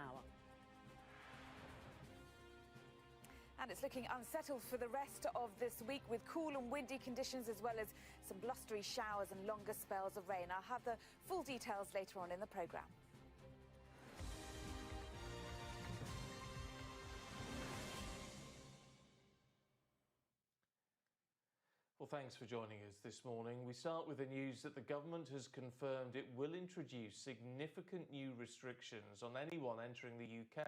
hour. And it's looking unsettled for the rest of this week with cool and windy conditions as well as some blustery showers and longer spells of rain. I'll have the full details later on in the programme. Well, thanks for joining us this morning. We start with the news that the government has confirmed it will introduce significant new restrictions on anyone entering the UK.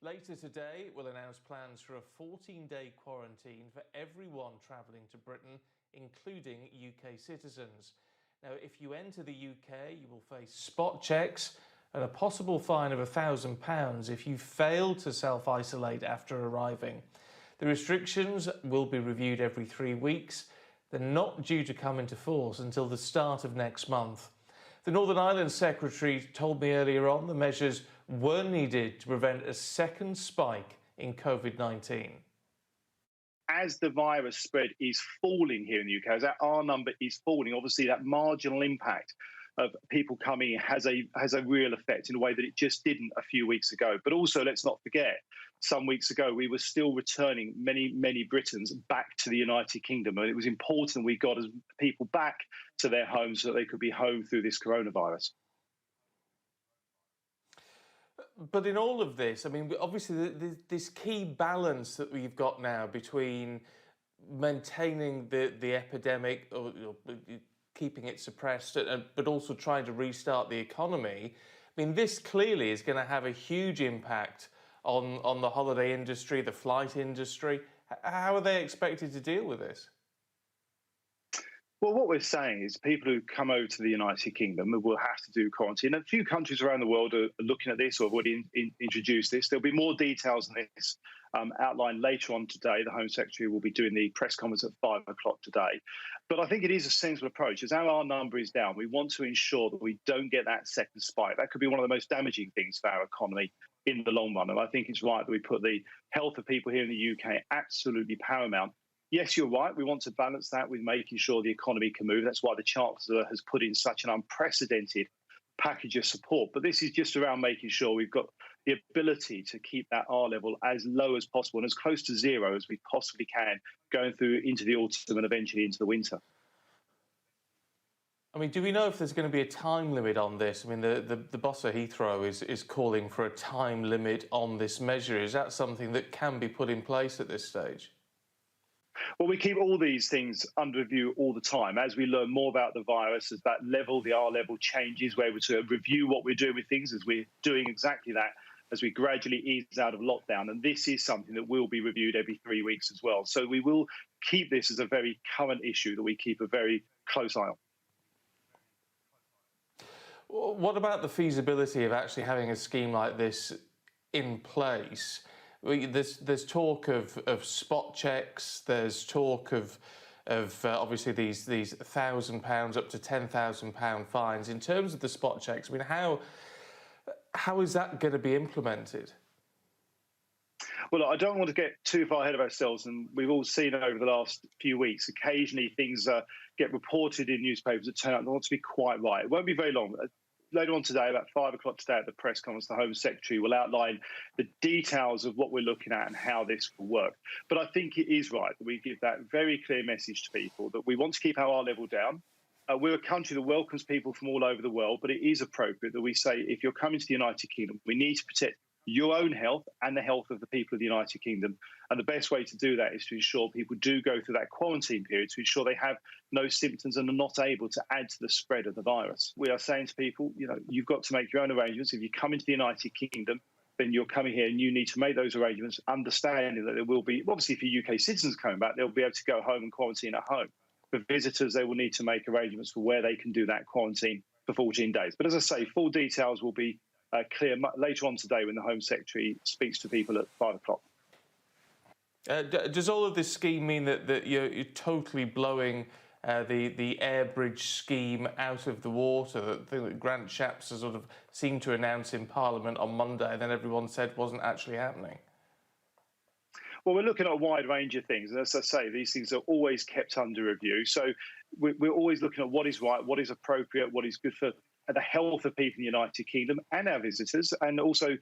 Later today, it will announce plans for a 14-day quarantine for everyone travelling to Britain, including UK citizens. Now, if you enter the UK, you will face spot checks and a possible fine of £1,000 if you fail to self-isolate after arriving. The restrictions will be reviewed every 3 weeks. They're not due to come into force until the start of next month. The Northern Ireland Secretary told me earlier on the measures were needed to prevent a second spike in COVID-19. As the virus spread is falling here in the UK, as that R number is falling, obviously that marginal impact of people coming has a real effect in a way that it just didn't a few weeks ago. But also, let's not forget, some weeks ago, we were still returning many Britons back to the United Kingdom. And it was important we got people back to their homes so that they could be home through this coronavirus. But in all of this, I mean, obviously, this key balance that we've got now between maintaining the epidemic or keeping it suppressed, but also trying to restart the economy. I mean, this clearly is going to have a huge impact on the holiday industry, the flight industry. How are they expected to deal with this? Well, what we're saying is people who come over to the United Kingdom will have to do quarantine. A few countries around the world are looking at this or have already introduced this. There'll be more details on this outlined later on today. The Home Secretary will be doing the press conference at 5 o'clock today. But I think it is a sensible approach. As our number is down, we want to ensure that we don't get that second spike. That could be one of the most damaging things for our economy in the long run. And I think it's right that we put the health of people here in the UK absolutely paramount. Yes, you're right. We want to balance that with making sure the economy can move. That's why the Chancellor has put in such an unprecedented package of support. But this is just around making sure we've got the ability to keep that R level as low as possible and as close to zero as we possibly can going through into the autumn and eventually into the winter. I mean, do we know if there's going to be a time limit on this? I mean, the boss of Heathrow is calling for a time limit on this measure. Is that something that can be put in place at this stage? Well, we keep all these things under review all the time. As we learn more about the virus, as that level, the R level changes, we're able to review what we're doing with things as we're doing exactly that as we gradually ease out of lockdown. And this is something that will be reviewed every 3 weeks as well. So we will keep this as a very current issue that we keep a very close eye on. What about the feasibility of actually having a scheme like this in place? There's talk of spot checks. There's talk of obviously these £1,000 up to £10,000 fines. In terms of the spot checks, I mean, how is that going to be implemented? Well, I don't want to get too far ahead of ourselves, and we've all seen over the last few weeks, occasionally things get reported in newspapers that turn out not to be quite right. It won't be very long. Later on today, about 5 o'clock today at the press conference, the Home Secretary will outline the details of what we're looking at and how this will work. But I think it is right that we give that very clear message to people that we want to keep our R level down. We're a country that welcomes people from all over the world, but it is appropriate that we say if you're coming to the United Kingdom, we need to protect your own health and the health of the people of the United Kingdom. And the best way to do that is to ensure people do go through that quarantine period to ensure they have no symptoms and are not able to add to the spread of the virus. We are saying to people, you know, you've got to make your own arrangements. If you come into the United Kingdom, then you're coming here and you need to make those arrangements, understanding that there will be, obviously for UK citizens coming back, they'll be able to go home and quarantine at home. For visitors, they will need to make arrangements for where they can do that quarantine for 14 days. But as I say, full details will be clear later on today when the Home Secretary speaks to people at 5 o'clock. Does all of this scheme mean that you're totally blowing the air bridge scheme out of the water? The thing that Grant Shapps has sort of seemed to announce in Parliament on Monday, and then everyone said wasn't actually happening. Well, we're looking at a wide range of things. And as I say, these things are always kept under review. So we're always looking at what is right, what is appropriate, what is good for the health of people in the United Kingdom and our visitors, and also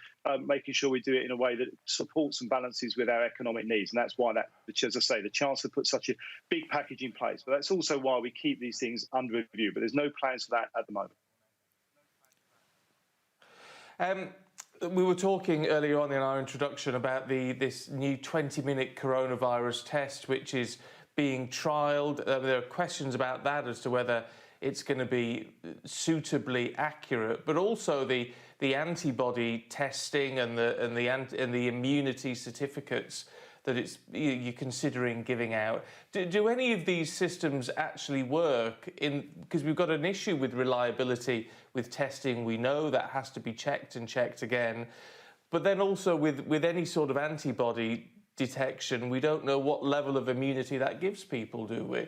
making sure we do it in a way that supports and balances with our economic needs. And that's why which, as I say, the Chancellor put such a big package in place. But that's also why we keep these things under review. But there's no plans for that at the moment. We were talking earlier on in our introduction about this new 20-minute coronavirus test, which is being trialled. There are questions about that as to whether it's going to be suitably accurate, but also the antibody testing and the immunity certificates that you're considering giving out. Do any of these systems actually work? Because we've got an issue with reliability with testing. We know that has to be checked and checked again. But then also with any sort of antibody detection, we don't know what level of immunity that gives people, do we?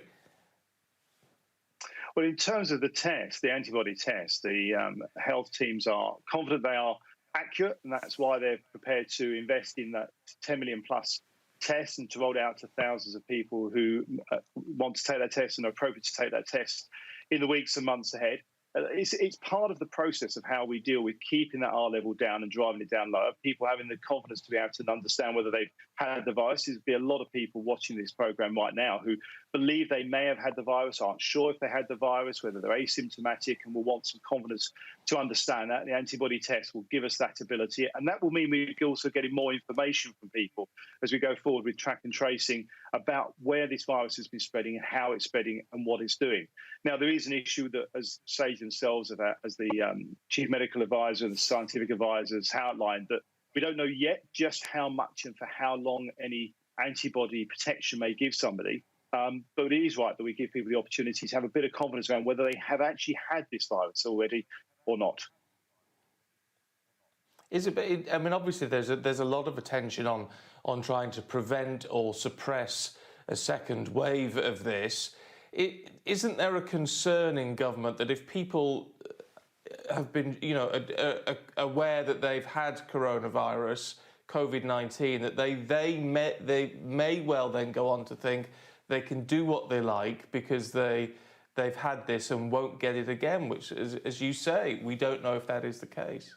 Well, in terms of the test, the antibody test, the health teams are confident they are accurate, and that's why they're prepared to invest in that 10 million plus tests and to roll it out to thousands of people who want to take that test and are appropriate to take that test in the weeks and months ahead. It's part of the process of how we deal with keeping that R level down and driving it down lower. People having the confidence to be able to understand whether they've had the virus. There'll be a lot of people watching this program right now who believe they may have had the virus, aren't sure if they had the virus, whether they're asymptomatic, and will want some confidence to understand that. The antibody test will give us that ability, and that will mean we're also getting more information from people as we go forward with track and tracing about where this virus has been spreading and how it's spreading and what it's doing. Now, there is an issue that, as Sage themselves, as the chief medical advisor and the scientific advisors outlined, that we don't know yet just how much and for how long any antibody protection may give somebody. But it is right that we give people the opportunity to have a bit of confidence around whether they have actually had this virus already or not. I mean, obviously, there's a lot of attention on trying to prevent or suppress a second wave of this. Isn't there a concern in government that if people have been, aware that they've had coronavirus, COVID-19, that they may well then go on to think they can do what they like because they've had this and won't get it again, which, as you say, we don't know if that is the case.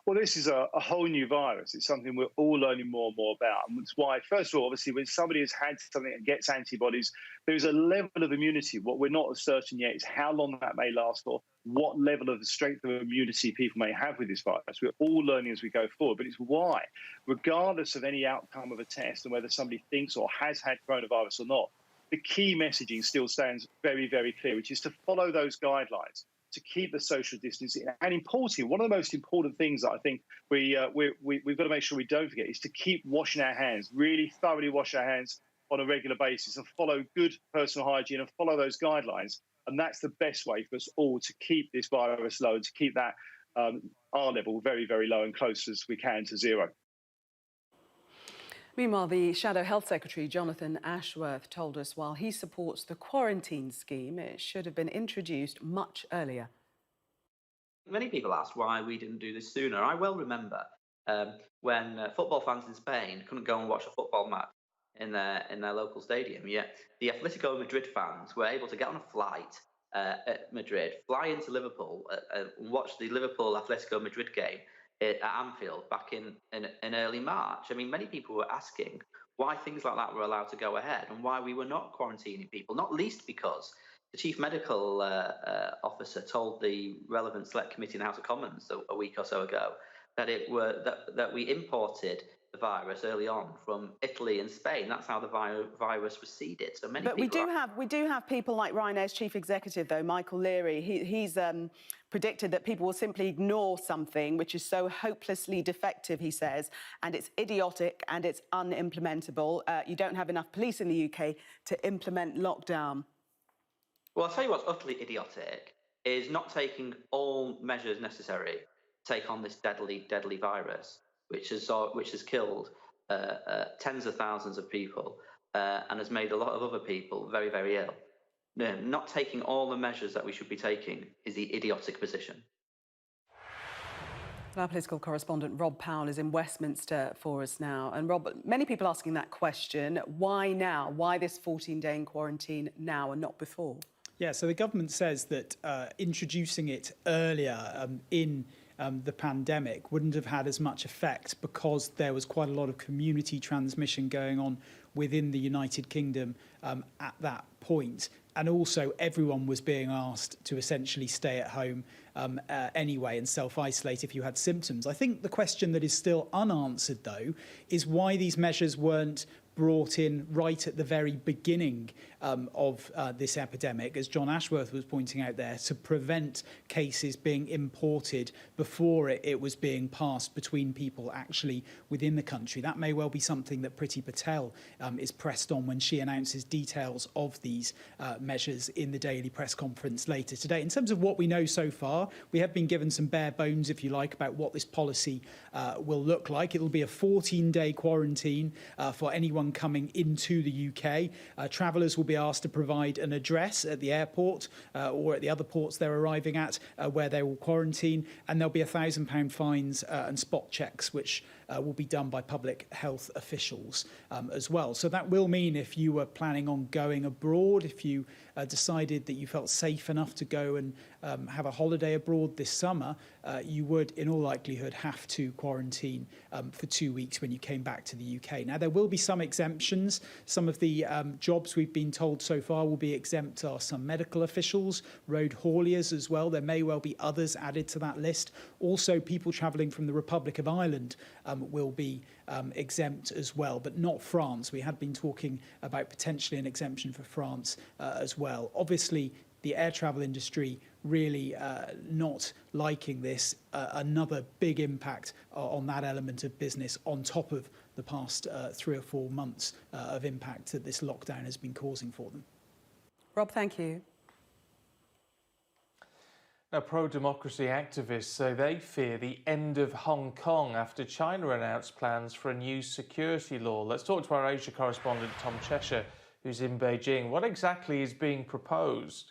Well, this is a whole new virus. It's something we're all learning more and more about. And that's why, first of all, obviously, when somebody has had something and gets antibodies, there's a level of immunity. What we're not certain yet is how long that may last for, what level of strength of immunity people may have with this virus. We're all learning as we go forward. But it's why, regardless of any outcome of a test and whether somebody thinks or has had coronavirus or not, the key messaging still stands very, very clear, which is to follow those guidelines, to keep the social distancing. And importantly, one of the most important things that I think we've got to make sure we don't forget is to keep washing our hands, really thoroughly wash our hands on a regular basis and follow good personal hygiene and follow those guidelines. And that's the best way for us all to keep this virus low and to keep that R level very, very low and close as we can to zero. Meanwhile, the Shadow Health Secretary, Jonathan Ashworth, told us while he supports the quarantine scheme, it should have been introduced much earlier. Many people asked why we didn't do this sooner. I well remember when football fans in Spain couldn't go and watch a football match in their local stadium, yet the Atletico Madrid fans were able to get on a flight at Madrid, fly into Liverpool and watch the Liverpool Atletico Madrid game at Anfield back in early March. I mean, many people were asking why things like that were allowed to go ahead and why we were not quarantining people, not least because the Chief Medical Officer told the relevant Select Committee in the House of Commons a week or so ago that that we imported the virus early on from Italy and Spain. That's how the virus was seeded. So many. But we do have people like Ryanair's chief executive, though, Michael Leary. He's predicted that people will simply ignore something which is so hopelessly defective, he says, and it's idiotic and it's unimplementable. You don't have enough police in the UK to implement lockdown. Well, I'll tell you what's utterly idiotic is not taking all measures necessary to take on this deadly virus, which has killed tens of thousands of people and has made a lot of other people very, very ill. Not taking all the measures that we should be taking is the idiotic position. Our political correspondent Rob Powell is in Westminster for us now. And Rob, many people asking that question, why now? Why this 14-day in quarantine now and not before? Yeah, so the government says that introducing it earlier in the pandemic wouldn't have had as much effect because there was quite a lot of community transmission going on within the United Kingdom at that point. And also everyone was being asked to essentially stay at home anyway and self-isolate if you had symptoms. I think the question that is still unanswered, though, is why these measures weren't brought in right at the very beginning of this epidemic, as John Ashworth was pointing out there, to prevent cases being imported before it was being passed between people actually within the country. That may well be something that Priti Patel is pressed on when she announces details of these measures in the daily press conference later today. In terms of what we know so far, we have been given some bare bones, if you like, about what this policy will look like. It'll be a 14-day quarantine for anyone coming into the UK. Travellers will be asked to provide an address at the airport or at the other ports they're arriving at where they will quarantine, and there'll be £1,000 fines and spot checks, which will be done by public health officials as well. So that will mean if you were planning on going abroad, if you decided that you felt safe enough to go and have a holiday abroad this summer, you would in all likelihood have to quarantine for 2 weeks when you came back to the UK. Now, there will be some exemptions. Some of the jobs we've been told so far will be exempt are some medical officials, road hauliers as well. There may well be others added to that list. Also, people travelling from the Republic of Ireland will be exempt as well, but not France. We had been talking about potentially an exemption for France as well. Obviously, the air travel industry really not liking this. Another big impact on that element of business on top of the past 3 or 4 months of impact that this lockdown has been causing for them. Rob, thank you. Now, pro-democracy activists say they fear the end of Hong Kong after China announced plans for a new security law. Let's talk to our Asia correspondent, Tom Cheshire, who's in Beijing. What exactly is being proposed?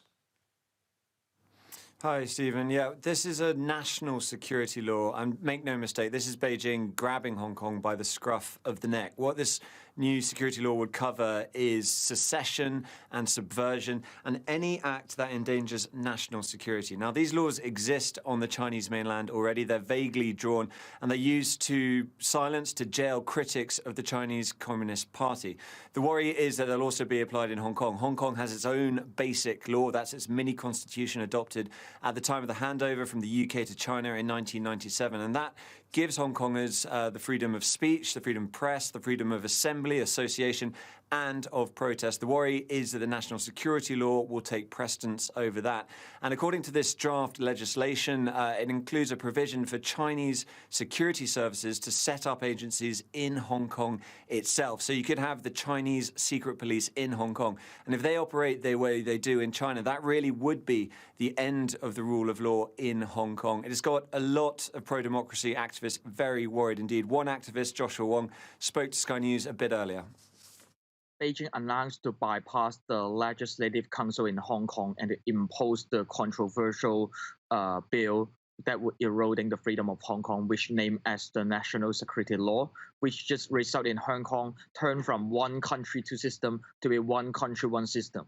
Hi, Stephen. Yeah, this is a national security law. And make no mistake, this is Beijing grabbing Hong Kong by the scruff of the neck. What this new security law would cover is secession and subversion and any act that endangers national security. Now, these laws exist on the Chinese mainland already. They're vaguely drawn and they're used to silence, to jail critics of the Chinese Communist Party. The worry is that they'll also be applied in Hong Kong. Hong Kong has its own basic law. That's its mini constitution adopted at the time of the handover from the UK to China in 1997. And that gives Hong Kongers the freedom of speech, the freedom of press, the freedom of assembly, association, and of protest. The worry is that the national security law will take precedence over that. And according to this draft legislation, it includes a provision for Chinese security services to set up agencies in Hong Kong itself. So you could have the Chinese secret police in Hong Kong. And if they operate the way they do in China, that really would be the end of the rule of law in Hong Kong. It has got a lot of pro-democracy activists very worried indeed. One activist, Joshua Wong, spoke to Sky News a bit earlier. Beijing announced to bypass the Legislative Council in Hong Kong and impose the controversial bill that would eroding the freedom of Hong Kong, which named as the National Security Law, which just resulted in Hong Kong turn from one country, two system to a one country, one system.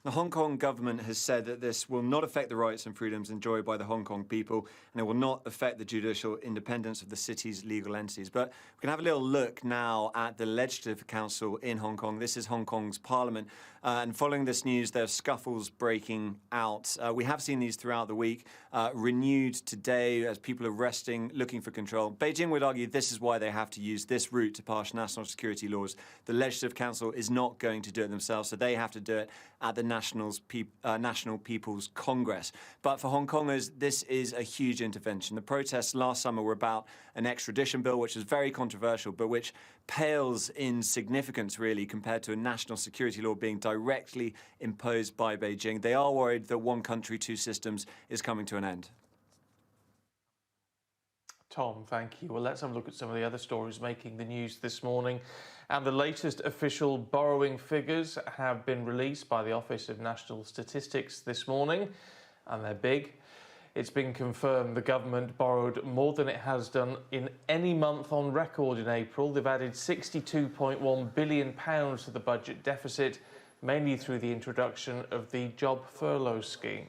The Hong Kong government has said that this will not affect the rights and freedoms enjoyed by the Hong Kong people, and it will not affect the judicial independence of the city's legal entities. But we can have a little look now at the Legislative Council in Hong Kong. This is Hong Kong's parliament. And following this news, there are scuffles breaking out. We have seen these throughout the week, renewed today as people are resting, looking for control. Beijing would argue this is why they have to use this route to pass national security laws. The Legislative Council is not going to do it themselves, so they have to do it at the National People's Congress. But for Hong Kongers, this is a huge intervention. The protests last summer were about an extradition bill, which was very controversial, but which pales in significance, really, compared to a national security law being directly imposed by Beijing. They are worried that one country, two systems is coming to an end. Tom, thank you. Well, let's have a look at some of the other stories making the news this morning. And the latest official borrowing figures have been released by the Office of National Statistics this morning, and they're big. It's been confirmed the government borrowed more than it has done in any month on record in April. They've added £62.1 billion to the budget deficit. mainly through the introduction of the job furlough scheme.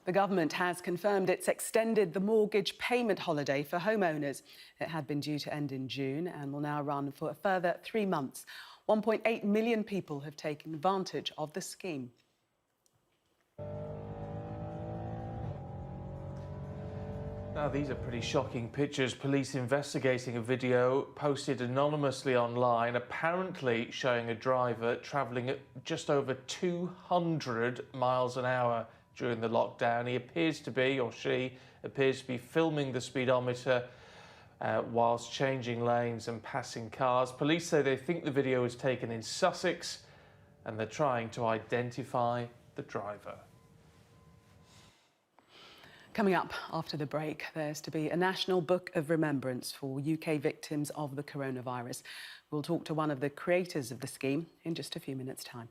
The government has confirmed it's extended the mortgage payment holiday for homeowners. It had been due to end in June and will now run for a further 3 months. 1.8 million people have taken advantage of the scheme. Now, these are pretty shocking pictures. Police investigating a video posted anonymously online, apparently showing a driver travelling at just over 200 miles an hour during the lockdown. He appears to be, or she appears to be, filming the speedometer whilst changing lanes and passing cars. Police say they think the video was taken in Sussex and they're trying to identify the driver. Coming up after the break, there's to be a National Book of Remembrance for UK victims of the coronavirus. We'll talk to one of the creators of the scheme in just a few minutes' time.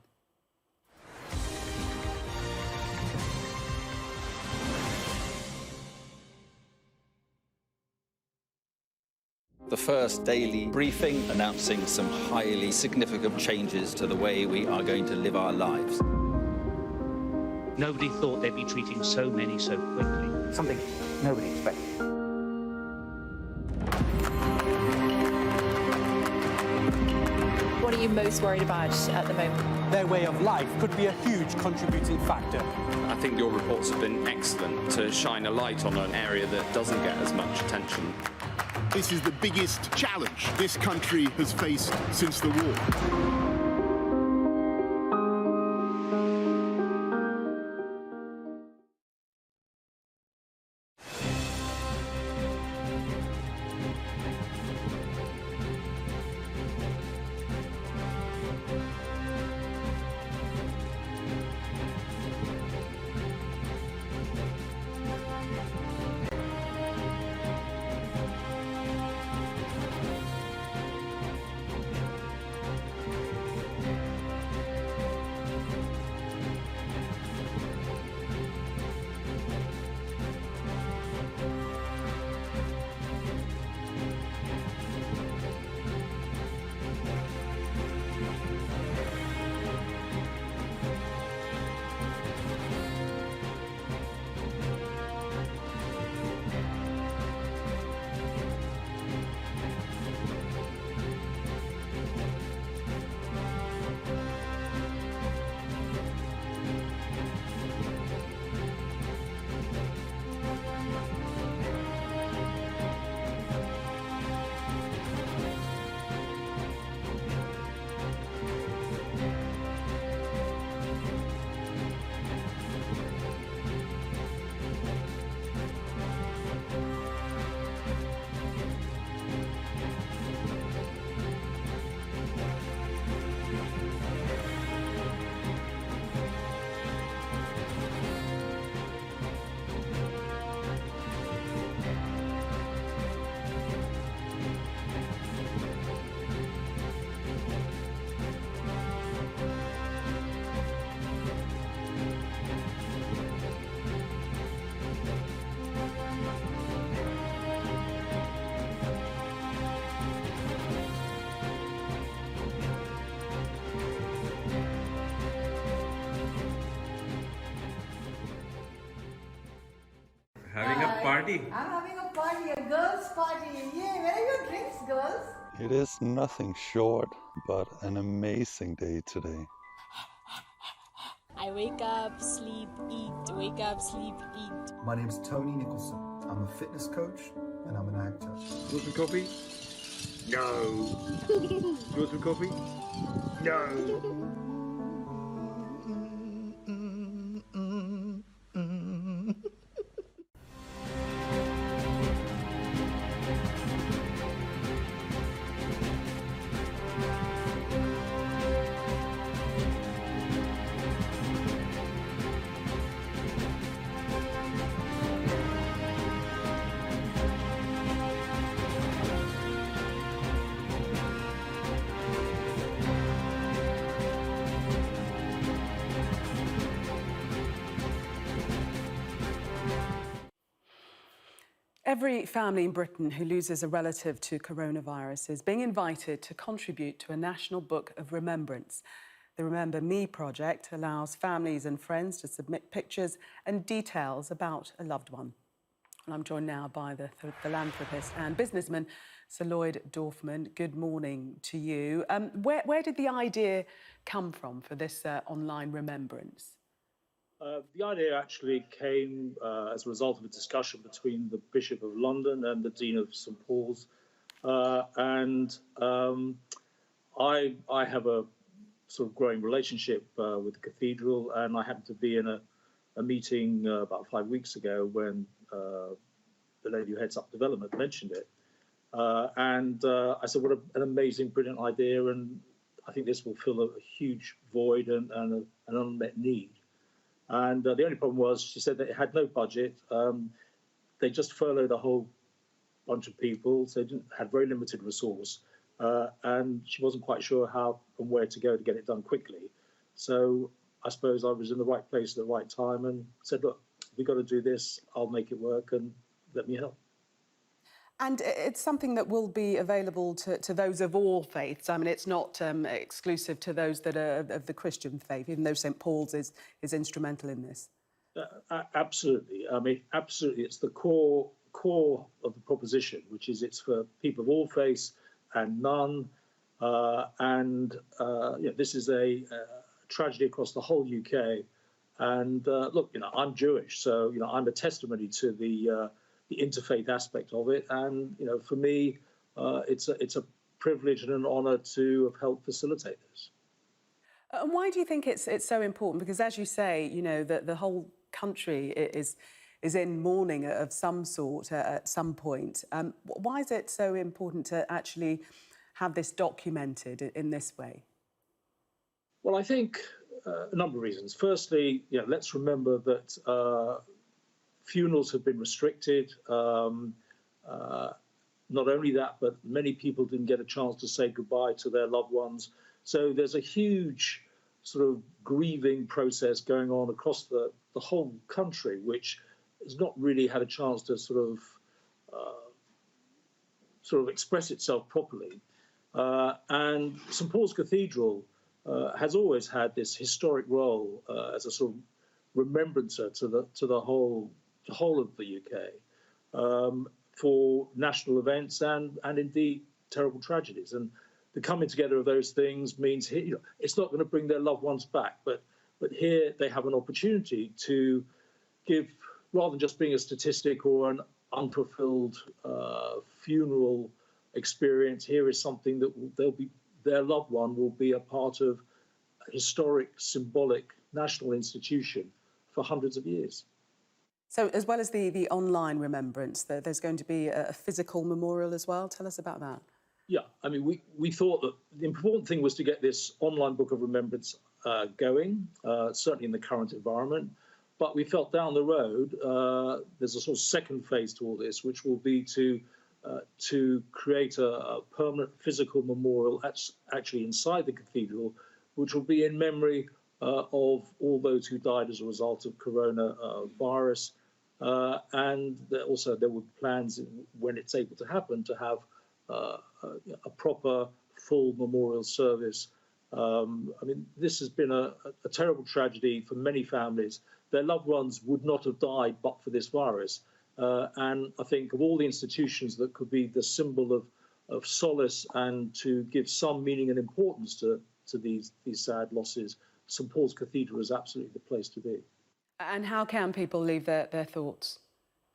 The first daily briefing announcing some highly significant changes to the way we are going to live our lives. Nobody thought they'd be treating so many so quickly. Something nobody expected. What are you most worried about at the moment? Their way of life could be a huge contributing factor. I think your reports have been excellent to shine a light on an area that doesn't get as much attention. This is the biggest challenge this country has faced since the war. Having a party. I'm having a party, a girls' party. Yay, where are your drinks, girls? It is nothing short but an amazing day today. I wake up, sleep, eat, wake up, sleep, eat. My name's Tony Nicholson. I'm a fitness coach and I'm an actor. You want some coffee? No. You want some coffee? No. Every family in Britain who loses a relative to coronavirus is being invited to contribute to a National Book of Remembrance. The Remember Me project allows families and friends to submit pictures and details about a loved one. And I'm joined now by the philanthropist and businessman, Sir Lloyd Dorfman. Good morning to you. Where did the idea come from for this online remembrance? The idea actually came as a result of a discussion between the Bishop of London and the Dean of St Paul's. I have a sort of growing relationship with the cathedral, and I happened to be in a meeting about 5 weeks ago when the lady who heads up development mentioned it. I said, what an amazing, brilliant idea, and I think this will fill a huge void and an unmet need. And the only problem was, she said that it had no budget. They just furloughed a whole bunch of people, so they had very limited resource. And she wasn't quite sure how and where to go to get it done quickly. So I suppose I was in the right place at the right time and said, look, we've got to do this. I'll make it work and let me help. And it's something that will be available to those of all faiths. I mean, it's not exclusive to those that are of the Christian faith, even though St Paul's is instrumental in this. Absolutely. I mean, absolutely. It's the core of the proposition, which is it's for people of all faiths and none. This is a tragedy across the whole UK. And look, I'm Jewish, so I'm a testimony to the interfaith aspect of it, and for me, it's a privilege and an honour to have helped facilitate this. And why do you think it's so important? Because as you say, the whole country is in mourning of some sort at some point. Why is it so important to actually have this documented in this way? Well, I think a number of reasons. Firstly, let's remember that funerals have been restricted. Not only that, but many people didn't get a chance to say goodbye to their loved ones. So there's a huge sort of grieving process going on across the whole country, which has not really had a chance to sort of express itself properly. And St Paul's Cathedral has always had this historic role as a sort of remembrancer to the whole of the UK for national events and indeed terrible tragedies. And the coming together of those things means it's not going to bring their loved ones back, but here they have an opportunity to give, rather than just being a statistic or an unfulfilled funeral experience, here is something that their loved one will be a part of a historic, symbolic national institution for hundreds of years. So as well as the online remembrance, there's going to be a physical memorial as well. Tell us about that. Yeah, I mean, we thought that the important thing was to get this online book of remembrance going, certainly in the current environment. But we felt down the road, there's a sort of second phase to all this, which will be to create a permanent physical memorial actually inside the cathedral, which will be in memory of all those who died as a result of coronavirus. And also there were plans, when it's able to happen, to have a proper full memorial service. I mean, this has been a terrible tragedy for many families. Their loved ones would not have died but for this virus. And I think of all the institutions that could be the symbol of solace and to give some meaning and importance to these sad losses, St Paul's Cathedral is absolutely the place to be. And how can people leave their thoughts?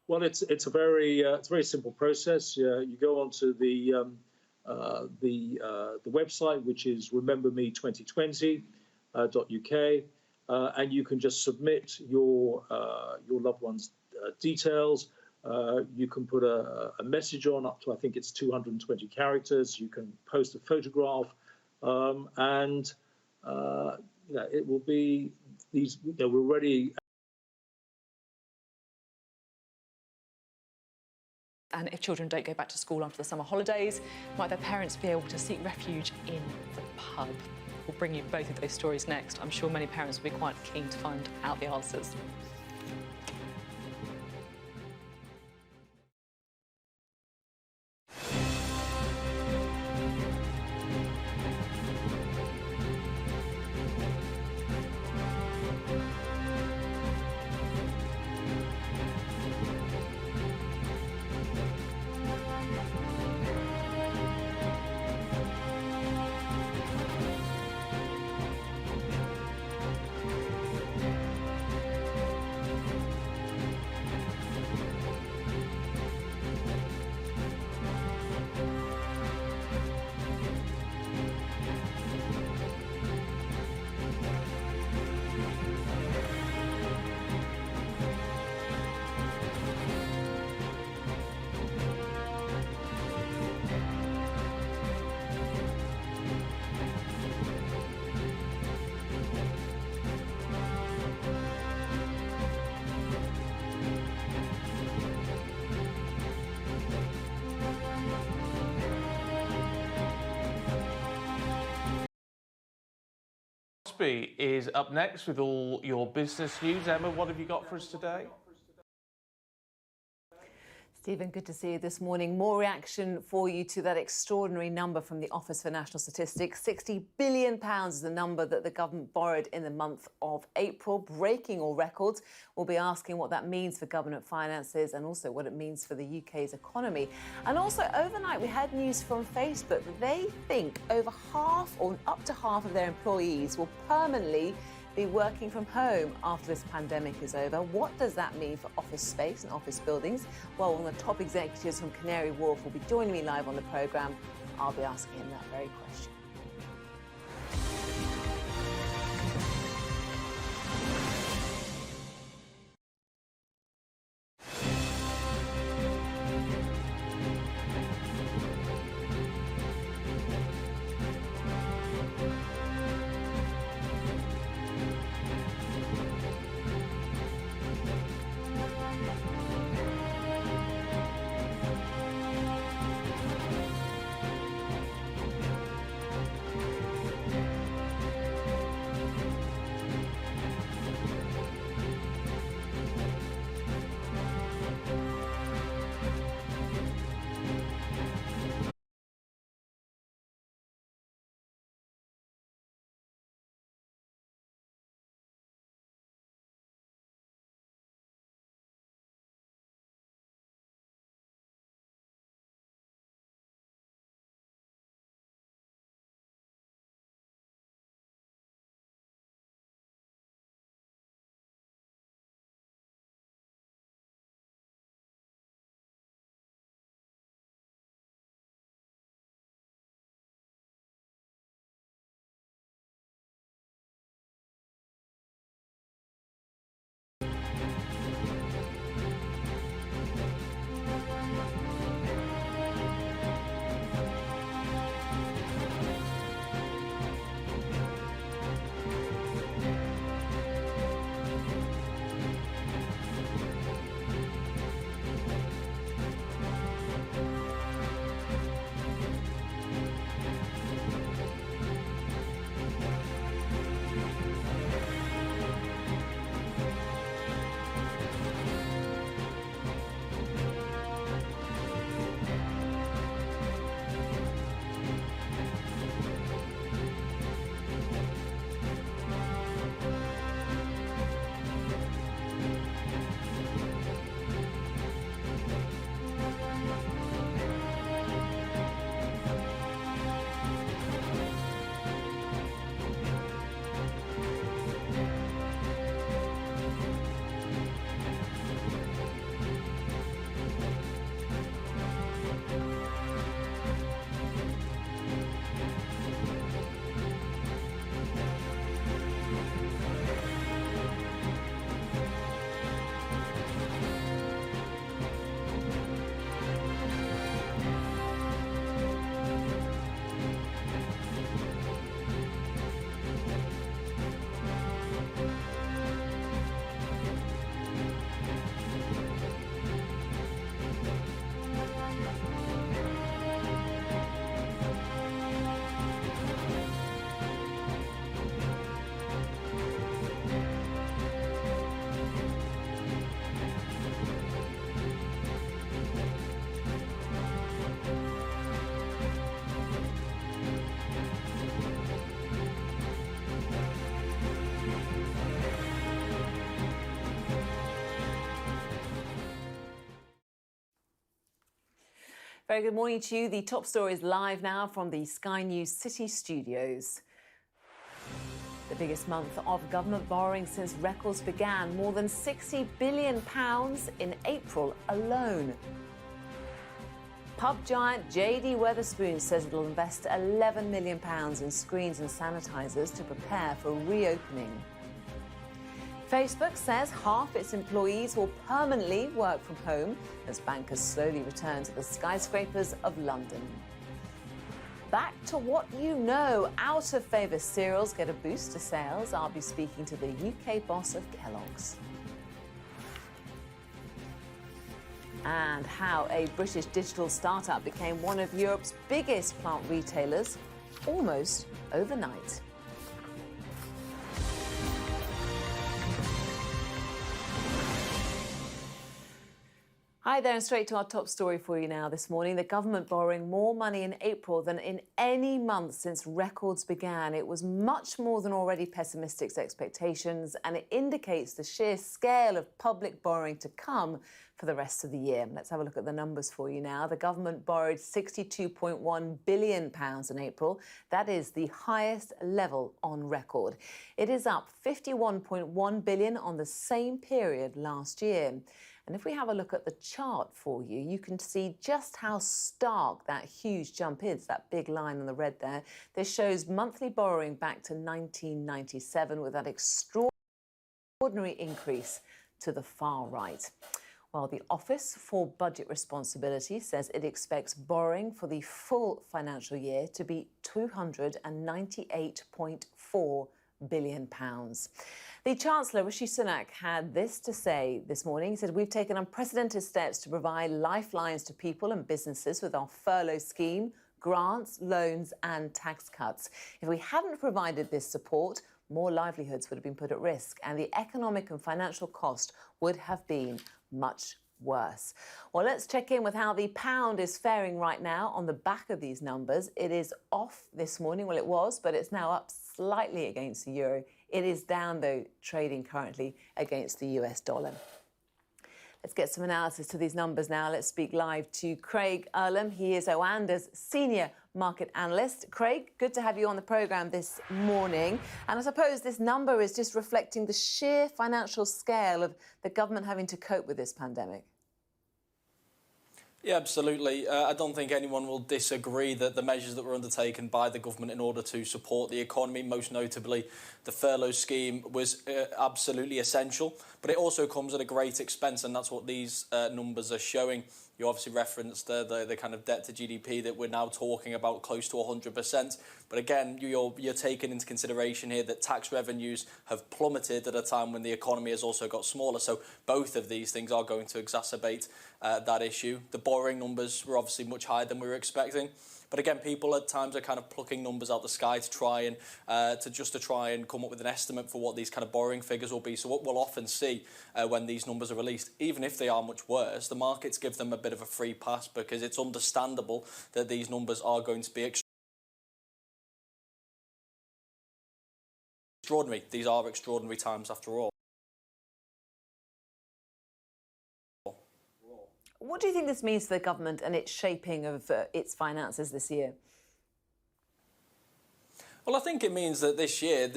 Well, it's a very simple process. You go onto the website, which is rememberme2020.uk, and you can just submit your loved one's details. You can put a message on up to, I think it's 220 characters. You can post a photograph, and it will be these. We're already. And if children don't go back to school after the summer holidays, might their parents be able to seek refuge in the pub? We'll bring you both of those stories next. I'm sure many parents will be quite keen to find out the answers. Crosby is up next with all your business news. Emma, what have you got for us today? Stephen, good to see you this morning. More reaction for you to that extraordinary number from the Office for National Statistics. £60 billion is the number that the government borrowed in the month of April, breaking all records. We'll be asking what that means for government finances and also what it means for the UK's economy. And also overnight, we had news from Facebook that they think over half or up to half of their employees will permanently be working from home after this pandemic is over. What does that mean for office space and office buildings? Well, one of the top executives from Canary Wharf will be joining me live on the programme. I'll be asking him that very question. Very good morning to you. The top story is live now from the Sky News City studios. The biggest month of government borrowing since records began, more than £60 billion in April alone. Pub giant JD Wetherspoon says it will invest £11 million in screens and sanitisers to prepare for reopening. Facebook says half its employees will permanently work from home as bankers slowly return to the skyscrapers of London. Back to what you know, out-of-favour cereals get a boost to sales. I'll be speaking to the UK boss of Kellogg's. And how a British digital startup became one of Europe's biggest plant retailers almost overnight. Hi there, and straight to our top story for you now this morning. The government borrowing more money in April than in any month since records began. It was much more than already pessimistic expectations, and it indicates the sheer scale of public borrowing to come for the rest of the year. Let's have a look at the numbers for you now. The government borrowed £62.1 billion in April. That is the highest level on record. It is up £51.1 billion on the same period last year. And if we have a look at the chart for you, you can see just how stark that huge jump is, that big line on the red there. This shows monthly borrowing back to 1997 with that extraordinary increase to the far right. Well, the Office for Budget Responsibility says it expects borrowing for the full financial year to be £298.4 billion. The Chancellor, Rishi Sunak, had this to say this morning. He said, "We've taken unprecedented steps to provide lifelines to people and businesses with our furlough scheme, grants, loans and tax cuts. If we hadn't provided this support, more livelihoods would have been put at risk and the economic and financial cost would have been much worse." Well, let's check in with how the pound is faring right now on the back of these numbers. It is off this morning. Well, it was, but it's now up slightly against the euro. It is down, though, trading currently against the US dollar. Let's get some analysis to these numbers now. Let's speak live to Craig Erlam. He is Oanda's senior market analyst. Craig, good to have you on the programme this morning. And I suppose this number is just reflecting the sheer financial scale of the government having to cope with this pandemic. Yeah, absolutely. I don't think anyone will disagree that the measures that were undertaken by the government in order to support the economy, most notably the furlough scheme, was absolutely essential. But it also comes at a great expense, and that's what these numbers are showing. You obviously referenced the kind of debt to GDP that we're now talking about close to 100%. But again, you're taking into consideration here that tax revenues have plummeted at a time when the economy has also got smaller. So both of these things are going to exacerbate that issue. The borrowing numbers were obviously much higher than we were expecting. But again, people at times are kind of plucking numbers out the sky to try and try and come up with an estimate for what these kind of borrowing figures will be. So what we'll often see when these numbers are released, even if they are much worse, the markets give them a bit of a free pass because it's understandable that these numbers are going to be extraordinary. These are extraordinary times after all. What do you think this means to the government and its shaping of its finances this year? Well, I think it means that this year, I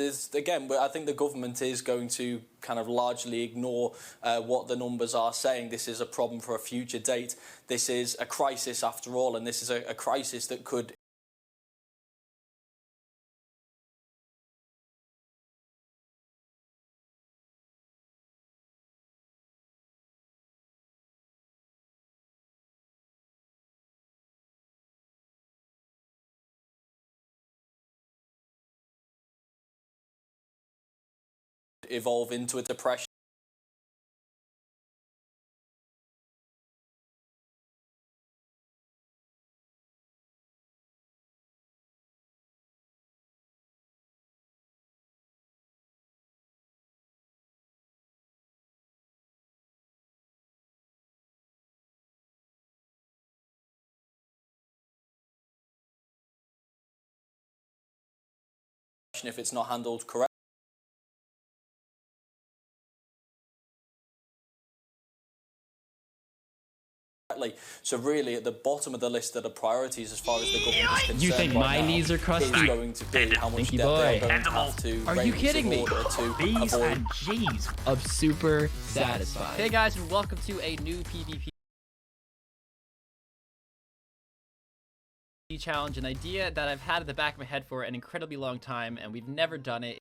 think the government is going to kind of largely ignore what the numbers are saying. This is a problem for a future date. This is a crisis after all, and this is a crisis that could evolve into a depression. If it's not handled correctly. So really, at the bottom of the list of the priorities as far as the government is concerned, you think my knees are crusty? Is going to be how much debt they're going to have to Are you raise kidding in me? order to These avoid. and G's of super satisfied. Hey guys, and welcome to a new PvP challenge, an idea that I've had at the back of my head for an incredibly long time, and we've never done it.